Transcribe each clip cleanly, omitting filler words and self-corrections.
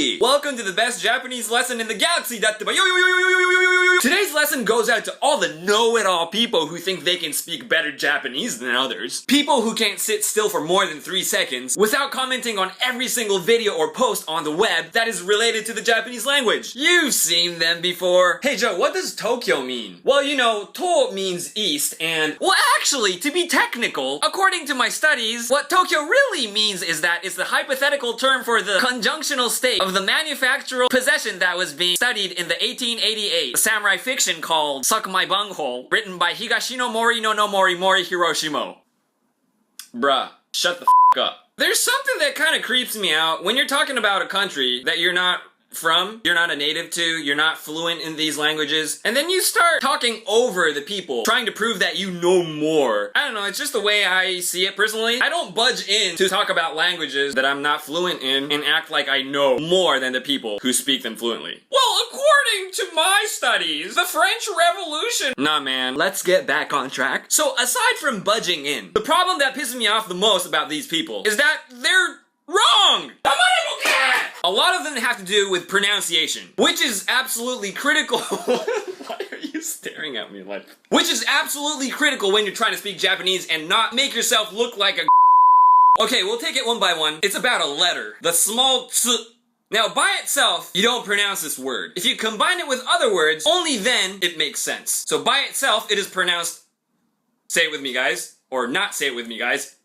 Hey! Welcome to the best Japanese lesson in the galaxy. Today's lesson goes out to all the know-it-all people who think they can speak better Japanese than others. People who can't sit still for more than 3 seconds without commenting on every single video or post on the web that is related to the Japanese language. You've seen them before. Hey Joe, what does Tokyo mean? Well, you know, to means east and... Well, actually, to be technical, according to my studies, what Tokyo really means is that it's the hypothetical term for the conjunctional state of the manufactural possession that was being studied in the 1888 samurai fiction called Suck My Bunghole, written by Higashino Morino no Mori Hiroshima. Bruh, shut the f*** up. There's something that kind of creeps me out when you're talking about a country that you're not from, you're not a native to, you're not fluent in these languages, and then you start talking over the people, trying to prove that you know more. I don't know, it's just the way I see it personally. I don't budge in to talk about languages that I'm not fluent in and act like I know more than the people who speak them fluently. Well, according to my studies, the French Revolution... Nah man, let's get back on track. So aside from budging in, the problem that pisses me off the most about these people is that they're wrong! A lot of them have to do with pronunciation, which is absolutely critical. Why are you staring at me like... Which is absolutely critical when you're trying to speak Japanese and not make yourself look like a... Okay, we'll take it one by one. It's about a letter. The small ts. Now, by itself, you don't pronounce this word. If you combine it with other words, only then it makes sense. So by itself, it is pronounced... Say it with me, guys. Or not say it with me, guys.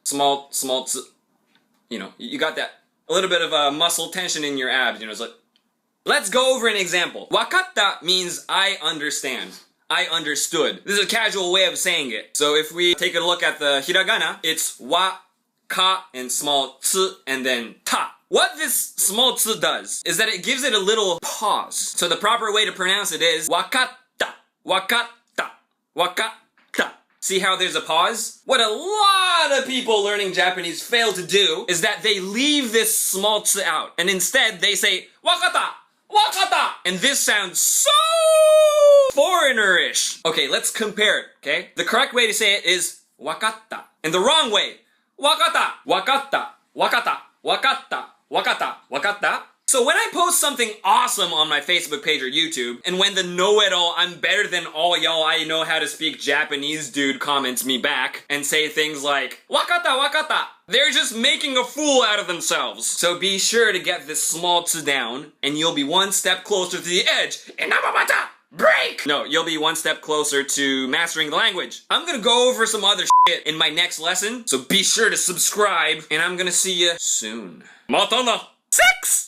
Small ts. You know, you got that. A little bit of muscle tension in your abs, you know, it's like... Let's go over an example. Wakatta means I understand. I understood. This is a casual way of saying it. So if we take a look at the hiragana, it's wa, ka, and small ts, and then ta. What this small ts does is that it gives it a little pause. So the proper way to pronounce it is wakatta, wakatta, wakatta. See how there's a pause? What a lot of people learning Japanese fail to do is that they leave this small ts out, and instead they say wakata, wakata, and this sounds so foreigner-ish. Okay, let's compare it, okay? The correct way to say it is wakatta, and the wrong way, wakata, wakata, wakata, wakata, wakata, wakata. So when I post something awesome on my Facebook page or YouTube, and when the know-it-all, I'm better than all y'all, I know how to speak Japanese dude comments me back and say things like, wakata, wakata, they're just making a fool out of themselves. So be sure to get this small ts down, and you'll be one step closer to the edge. Inababata! Break! No, you'll be one step closer to mastering the language. I'm gonna go over some other shit in my next lesson, so be sure to subscribe, and I'm gonna see you soon. Matana! 6!